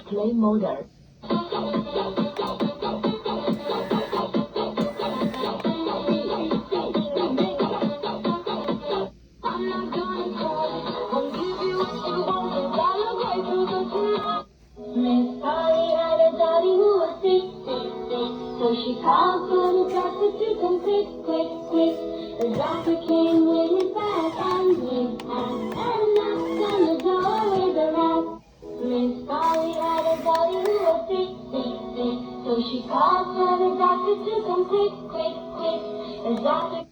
Play modal. Miss Polly had a doggy who was sick, sick, sick. So she called for the doctor to come quick, quick, quick. The doctor came with his bag and his hat and knocked on the door with a rap. Miss Polly had a doggy who was sick, sick, sick. So she called for the doctor to come quick, quick, quick. The doctor